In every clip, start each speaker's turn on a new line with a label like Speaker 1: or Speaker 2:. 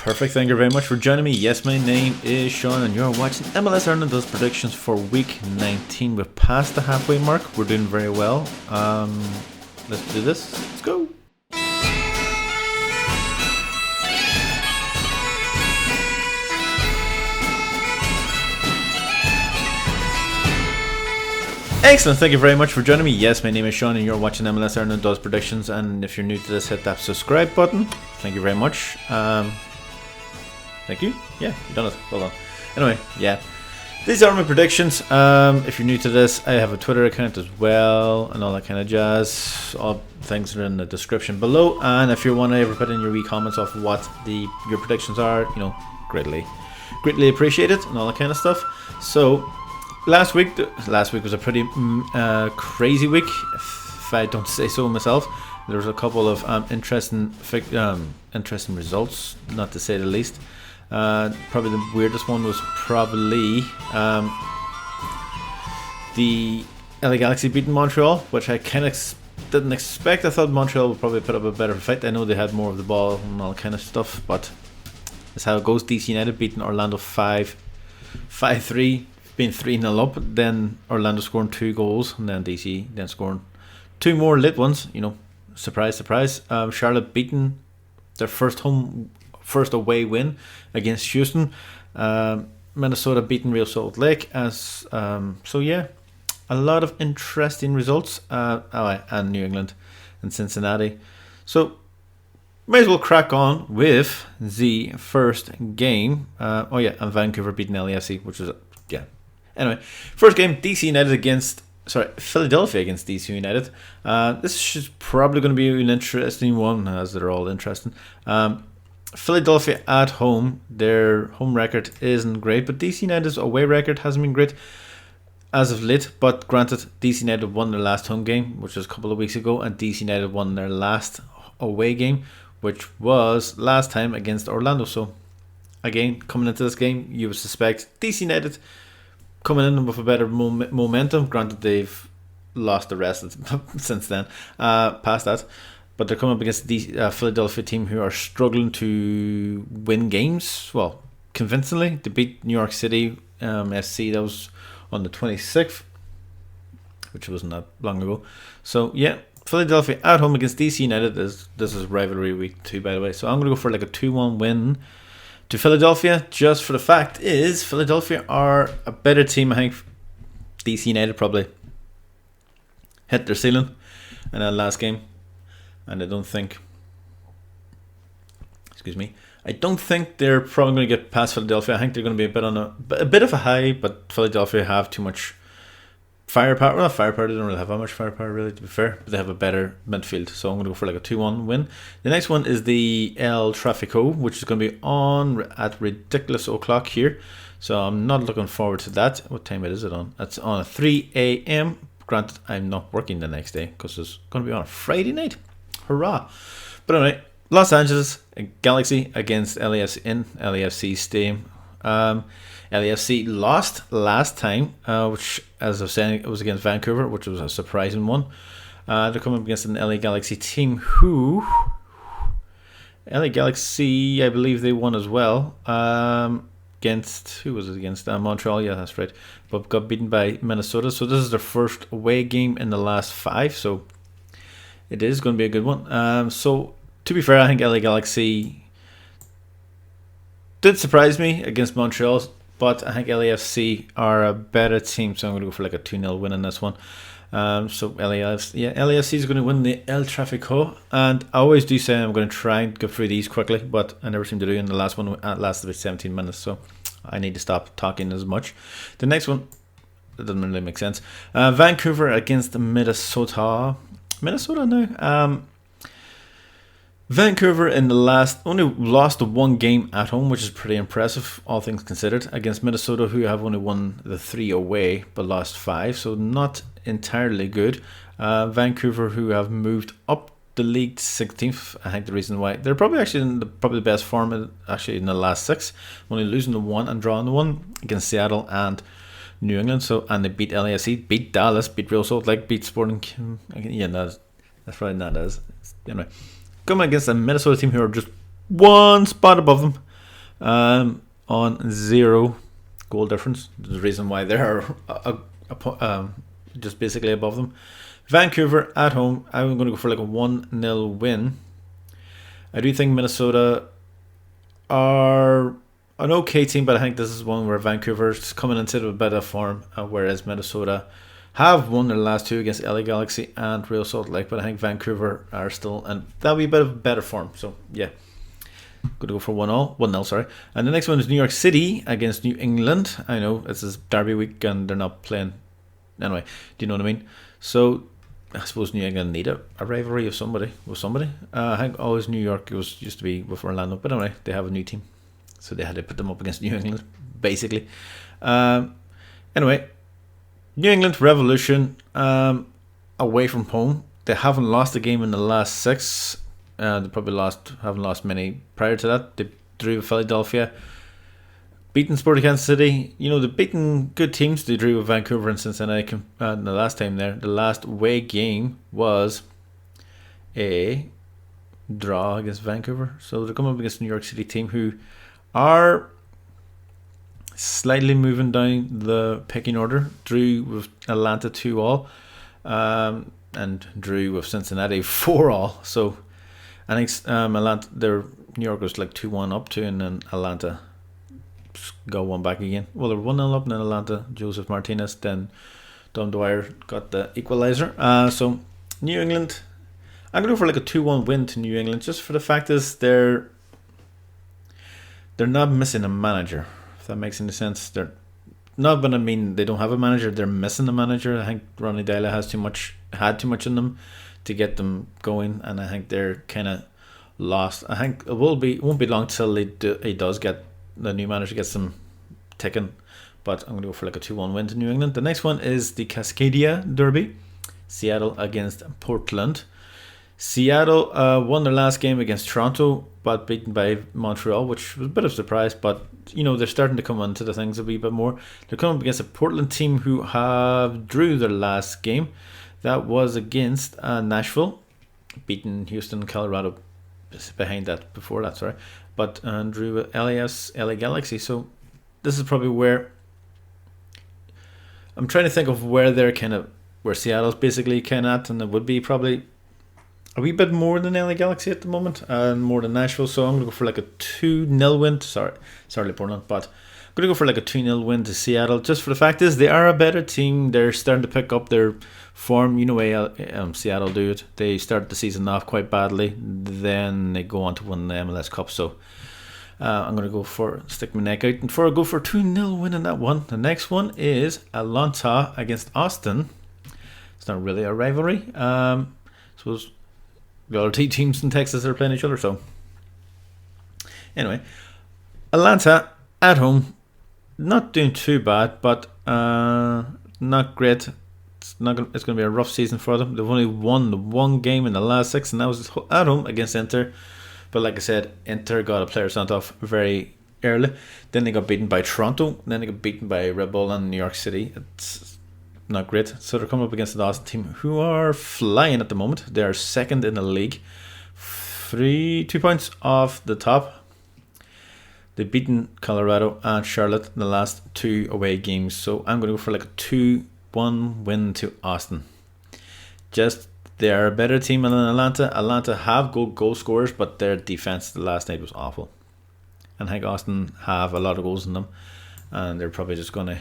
Speaker 1: Perfect. Thank you very much for joining me. Yes, my name is Sean, and you're watching MLS Ireland does predictions for week 19. We're past the halfway mark. We're doing very well. Let's do this. Let's go. Excellent, thank you very much for joining me. Yes, my name is Sean and you're watching MLS Ireland does predictions, and if you're new to this, hit that subscribe button. Thank you very much. Thank you. Yeah, you've done it. Well done. Anyway, yeah. These are my predictions. If you're new to this, I have a Twitter account as well and all that kind of jazz. All things are in the description below, and if you want to ever put in your wee comments of what your predictions are, you know, greatly appreciate it and all that kind of stuff. So Last week was a pretty crazy week, if I don't say so myself. There was a couple of interesting results, not to say the least. Probably the weirdest one was probably the LA Galaxy beating Montreal, which I kind of didn't expect. I thought Montreal would probably put up a better fight. I know they had more of the ball and all kind of stuff, but that's how it goes. DC United beating Orlando 5-3. Being 3-0 up, then Orlando scoring 2 goals, and then DC then scoring 2 more late ones. You know, surprise. Charlotte beating their first away win against Houston. Minnesota beating Real Salt Lake. So yeah, a lot of interesting results. And New England and Cincinnati. So might as well crack on with the first game. And Vancouver beating LAFC, which was Anyway, first game, Philadelphia against DC United. This is probably going to be an interesting one, as they're all interesting. Philadelphia at home, their home record isn't great, but DC United's away record hasn't been great as of late. But granted, DC United won their last home game, which was a couple of weeks ago, and DC United won their last away game, which was last time against Orlando. So, again, coming into this game, you would suspect DC United coming in with a better momentum. Granted, they've lost the rest since then, past that. But they're coming up against the Philadelphia team who are struggling to win games, well, convincingly. They beat New York City FC, that was on the 26th, which wasn't that long ago. So, yeah, Philadelphia at home against DC United. This is rivalry week 2, by the way. So I'm going to go for like a 2-1 win to Philadelphia, just for the fact is Philadelphia are a better team. I think DC United probably hit their ceiling in that last game, and I don't think they're probably going to get past Philadelphia. I think they're going to be a bit of a high, but Philadelphia have too much firepower. Well, not firepower, they don't really have that much firepower, really, to be fair, but they have a better midfield. So I'm going to go for like a 2-1 win. The next one is the El Trafico, which is going to be on at ridiculous o'clock here. So I'm not looking forward to that. What time is it on? It's on at 3 a.m. Granted, I'm not working the next day because it's going to be on a Friday night. Hurrah! But anyway, Los Angeles Galaxy against LAFC in LAFC Stadium. LAFC lost last time, which, as I was saying, it was against Vancouver, which was a surprising one. They're coming up against an LA Galaxy team who... LA Galaxy, I believe they won as well. Against... Who was it against? Montreal, yeah, that's right. But got beaten by Minnesota. So this is their first away game in the last 5. So it is going to be a good one. So, to be fair, I think LA Galaxy did surprise me against Montreal, but I think LAFC are a better team, so I'm going to go for like a 2-0 win in this one. So LAFC is going to win the El Trafico, and I always do say I'm going to try and go through these quickly, but I never seem to do. In the last one, it lasted about 17 minutes, so I need to stop talking as much. The next one, that doesn't really make sense. Vancouver against Minnesota. Minnesota now. Vancouver in the last only lost 1 game at home, which is pretty impressive, all things considered, against Minnesota, who have only won the 3 away but lost 5, so not entirely good. Vancouver, who have moved up the league to 16th. I think the reason why they're probably actually in the best form actually in the last 6, only losing the 1 and drawing the 1 against Seattle and New England. So, and they beat LAFC, beat Dallas, beat Real Salt Lake, beat Sporting. Yeah, that's probably not as. Anyway, coming against a Minnesota team who are just 1 spot above them. on 0 goal difference. The reason why they're just basically above them. Vancouver at home, I'm going to go for like a 1-0 win. I do think Minnesota are an okay team, but I think this is one where Vancouver's coming into a bit of form, whereas Minnesota have won their last 2 against LA Galaxy and Real Salt Lake, but I think Vancouver are still, and that'll be a bit of better form. So yeah, going to go for 1-0, sorry. And the next one is New York City against New England. I know this is Derby week and they're not playing. Anyway, do you know what I mean? So I suppose New England need a rivalry with somebody. I think always New York used to be with Orlando, but anyway, they have a new team, so they had to put them up against New England, basically. Anyway, New England Revolution away from home. They haven't lost a game in the last 6. They probably haven't lost many prior to that. They drew with Philadelphia, beaten Sporting Kansas City. You know, they've beaten good teams. They drew with Vancouver and Cincinnati the last time there. The last away game was a draw against Vancouver. So they're coming up against the New York City team who are slightly moving down the pecking order. Drew with Atlanta 2-2 and drew with Cincinnati 4-4. So I think Atlanta, New York was like 2-1 up to, and then Atlanta go one back again. Well, they're 1-0 up, and then Atlanta, Joseph Martinez, then Dom Dwyer got the equalizer. So New England, I'm going to go for like a 2-1 win to New England, just for the fact is they're not missing a manager, if that makes any sense. They're not, but I mean they don't have a manager. They're missing a manager. I think Ronnie Deila had too much in them to get them going, and I think they're kind of lost. I think it won't be long till he does get the new manager gets them ticking. But I'm going to go for like a 2-1 win to New England. The next one is the Cascadia Derby, Seattle against Portland. Seattle won their last game against Toronto, but beaten by Montreal, which was a bit of a surprise. But you know, they're starting to come onto the things a wee bit more. They're coming up against a Portland team who have drew their last game. That was against Nashville, beaten Houston, Colorado behind that, before that, sorry. But drew LA Galaxy. So this is probably where I'm trying to think of where they're where Seattle's basically at, and it would be probably a wee bit more than LA Galaxy at the moment, and more than Nashville. So I'm going to go for like a 2-0 win. Sorry, Portland, but I'm going to go for like a 2-0 win to Seattle, just for the fact is they are a better team. They're starting to pick up their form. You know way Seattle do it. They start the season off quite badly, then they go on to win the MLS Cup. So I'm going to stick my neck out and go for a 2-0 win in that one. The next one is Atlanta against Austin. It's not really a rivalry. Suppose the other two teams in Texas are playing each other. So anyway, Atlanta at home, not doing too bad, but not great. It's going to be a rough season for them. They've only won the one game in the last 6, and that was at home against Inter. But like I said, Inter got a player sent off very early. Then they got beaten by Toronto. Then they got beaten by Red Bull and New York City. It's not great. So they're coming up against the Austin team, who are flying at the moment. They are second in the league, 2 points off the top. They've beaten Colorado and Charlotte in the last 2 away games. So I'm going to go for like a 2-1 win to Austin. They're a better team than Atlanta. Atlanta have good goal scorers, but their defense last night was awful. And I think Austin have a lot of goals in them, and they're probably just going to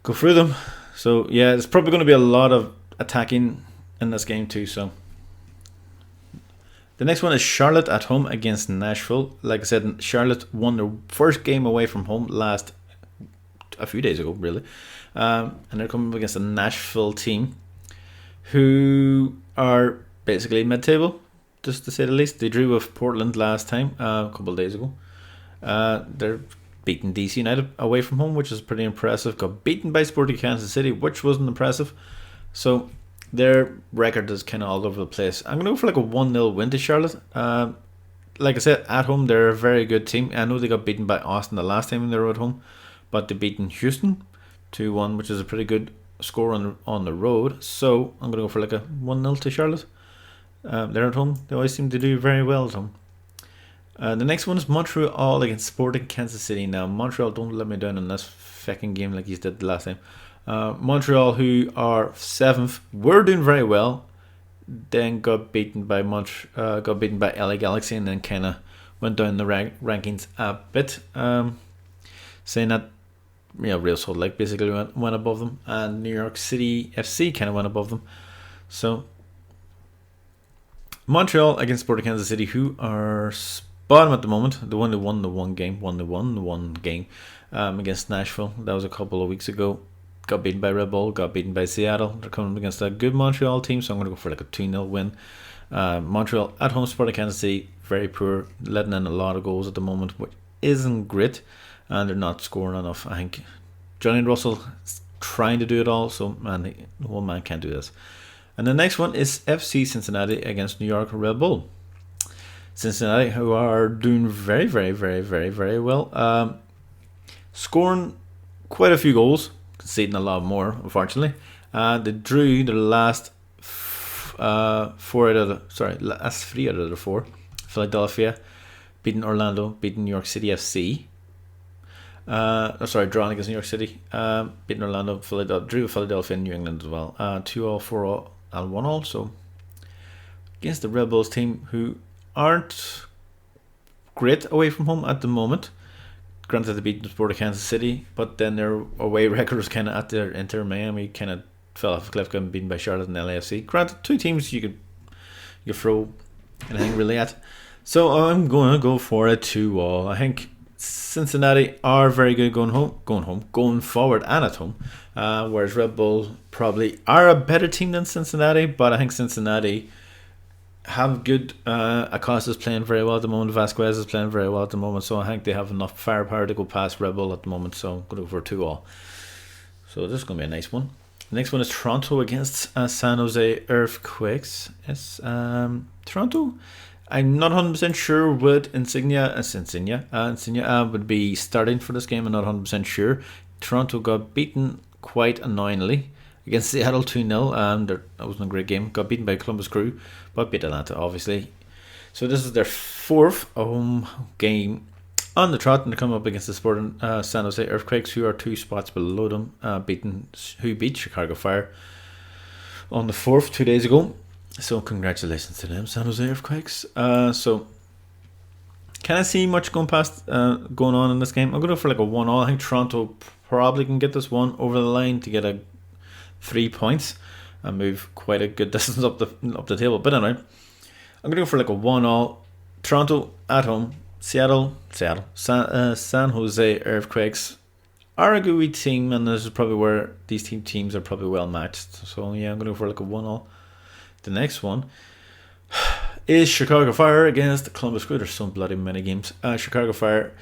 Speaker 1: go through them. So yeah, there's probably going to be a lot of attacking in this game too. So the next one is Charlotte at home against Nashville. Like I said, Charlotte won their first game away from home a few days ago, really. And they're coming up against a Nashville team who are basically mid-table, just to say the least. They drew with Portland last time, a couple of days ago. They're beating DC United away from home, which is pretty impressive. Got beaten by Sporting Kansas City, which wasn't impressive. So their record is kind of all over the place. I'm going to go for like a 1-0 win to Charlotte. Like I said, at home, they're a very good team. I know they got beaten by Austin the last time they were at home, but they beaten Houston 2-1, which is a pretty good score on the road. So I'm going to go for like a 1-0 to Charlotte. They're at home. They always seem to do very well at home. The next one is Montreal against Sporting Kansas City. Now, Montreal, don't let me down in this fucking game like you did the last time. Montreal, who are 7th, were doing very well. Then got beaten by LA Galaxy, and then kind of went down the rankings a bit. Saying that, Real Salt Lake basically went above them, and New York City FC kind of went above them. So Montreal against Sporting Kansas City, who are bottom at the moment. The one that won the one game against Nashville. That was a couple of weeks ago. Got beaten by Red Bull, got beaten by Seattle. They're coming against a good Montreal team, so I'm going to go for like a 2-0 win. Montreal at home, Sporting Kansas City, very poor, letting in a lot of goals at the moment, which isn't great, and they're not scoring enough. I think Johnny Russell is trying to do it all, so man, one man can't do this. And the next one is FC Cincinnati against New York Red Bull. Cincinnati, who are doing very, very, very, very, very well, scoring quite a few goals, conceding a lot more, unfortunately. They drew their last last 3 out of the 4. Philadelphia beating Orlando, beating New York City FC. Drawing against New York City, beating Orlando, drew Philadelphia and New England as well. 2-all, 4-all, and 1-all. So against the Red Bulls team, who aren't great away from home at the moment. Granted, they beat the Sporting Kansas City, but then their away record was kind of at their Inter Miami, kind of fell off a cliff, getting beaten by Charlotte and LAFC. Granted, 2 teams you could throw anything really at. So I'm going to go for a 2-all. I think Cincinnati are very good going forward and at home. Whereas Red Bull probably are a better team than Cincinnati, but I think Cincinnati have good. Acosta's playing very well at the moment. Vasquez is playing very well at the moment, so I think they have enough firepower to go past Red Bull at the moment. So I'm going to go for a 2-all. So this is going to be a nice one. The next one is Toronto against San Jose Earthquakes. It's Toronto. I'm not 100% sure would Insignia would be starting for this game. I'm not 100% sure. Toronto got beaten quite annoyingly against Seattle 2-0. That wasn't a great game. Got beaten by Columbus Crew, but beat Atlanta, obviously. So this is their 4th home game on the trot, and they're coming up against the Sporting San Jose Earthquakes, who are 2 spots below them, who beat Chicago Fire on the 4th 2 days ago. So congratulations to them, San Jose Earthquakes. So can I see much going on in this game? I'm going to go for like a 1-all. I think Toronto probably can get this one over the line to get a 3 points and move quite a good distance up the table. But anyway, I'm going to go for like a 1-all. Toronto at home. San Jose Earthquakes are a good team, and this is probably where these teams are probably well matched. So yeah, I'm going to go for like a 1-all. The next one is Chicago Fire against Columbus Crew. There's so bloody many games. Chicago Fire,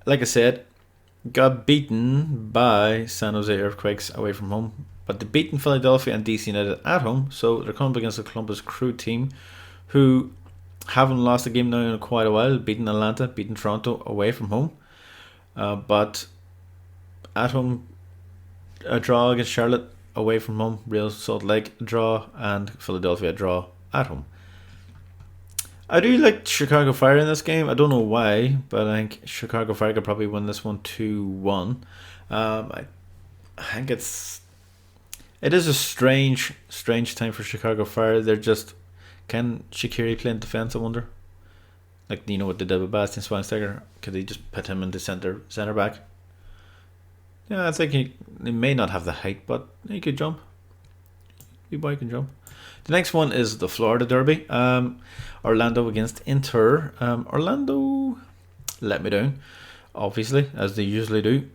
Speaker 1: like I said, got beaten by San Jose Earthquakes away from home, but they beaten Philadelphia and DC United at home. So they're coming up against the Columbus Crew team, who haven't lost a game now in quite a while. Beaten Atlanta, beaten Toronto away from home, but at home a draw against Charlotte. Away from home, Real Salt Lake draw, and Philadelphia draw at home. I do like Chicago Fire in this game. I don't know why, but I think Chicago Fire could probably win this one 2-1. I think it is a strange time for Chicago Fire. They're just, can Shaqiri play in defense? I wonder. Like, what they did with Bastian Schweinsteiger. Could they just put him in the center back? Yeah, I think he may not have the height, but he could jump. The boy can jump. The next one is the Florida Derby. Orlando against Inter. Orlando let me down, obviously, as they usually do.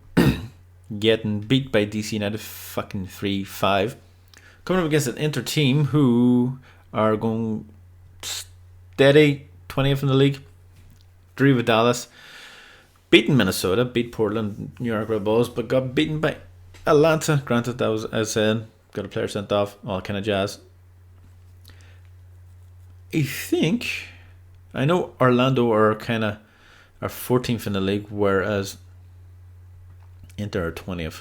Speaker 1: Getting beat by DC United fucking 3-5. Coming up against an Inter team who are going steady 20th in the league. Drew with Dallas. Beaten Minnesota, beat Portland, New York Red Bulls, but got beaten by Atlanta. Granted, that was, as I said, got a player sent off, all kind of jazz. I know Orlando are 14th in the league, whereas Inter are 20th.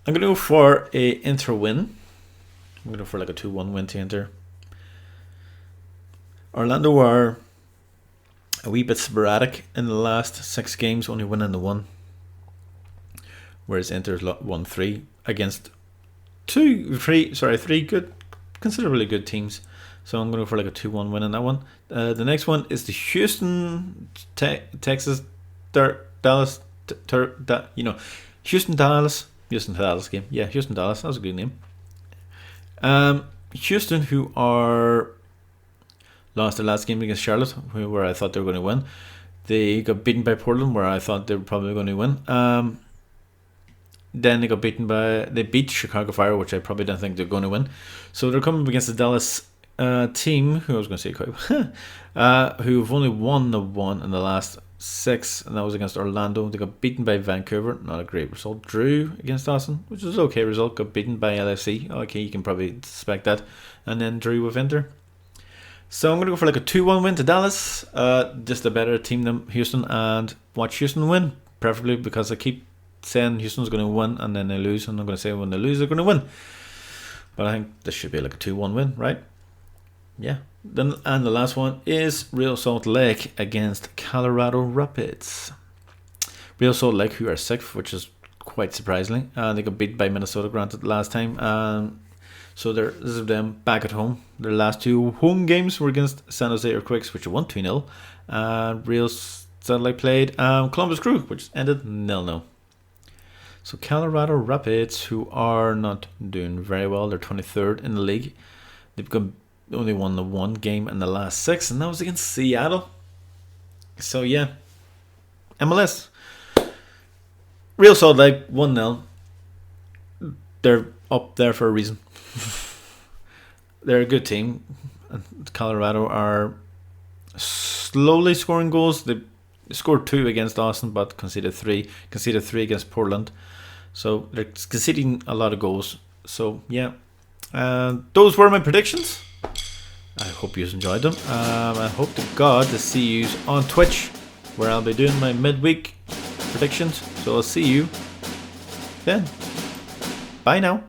Speaker 1: I'm going to go for a Inter win. I'm going to go for like a 2-1 win to Inter. Orlando are a wee bit sporadic in the last 6 games, only winning the 1. Whereas Inter's won 3 against 3 good, considerably good teams. So I'm going to go for like a 2-1 win in that one. The next one is the Houston, Texas, Dallas, Houston Dallas game. Yeah, Houston Dallas. That was a good name. Houston, who are lost their last game against Charlotte, where I thought they were going to win. They got beaten by Portland, where I thought they were probably going to win. Then they beat Chicago Fire, which I probably didn't think they're going to win. So they're coming up against the Dallas team, who I was going to say, who've only won the 1 in the last 6, and that was against Orlando. They got beaten by Vancouver, not a great result. Drew against Austin, which was an okay result. Got beaten by LAFC. Okay, you can probably suspect that. And then drew with Inter. So I'm going to go for like a 2-1 win to Dallas. Just a better team than Houston, and watch Houston win, preferably, because I keep saying Houston's going to win and then they lose, and I'm going to say when they lose they're going to win. But I think this should be like a 2-1 win, right? Yeah. Then, and the last one is Real Salt Lake against Colorado Rapids. Real Salt Lake, who are 6th, which is quite surprisingly. They got beat by Minnesota, granted, last time. So this is them back at home. Their last 2 home games were against San Jose Earthquakes, which won 2-0. Real Salt Lake played Columbus Crew, which ended 0-0. So Colorado Rapids, who are not doing very well, they're 23rd in the league. They've only won the 1 game in the last 6, and that was against Seattle. So yeah, MLS. Real Salt Lake 1-0. They're up there for a reason. They're a good team. Colorado are slowly scoring goals. They scored 2 against Austin, but conceded 3. Conceded 3 against Portland. So they're conceding a lot of goals. So yeah, those were my predictions. I hope you enjoyed them. I hope to God to see you on Twitch, where I'll be doing my midweek predictions. So I'll see you then. Bye now.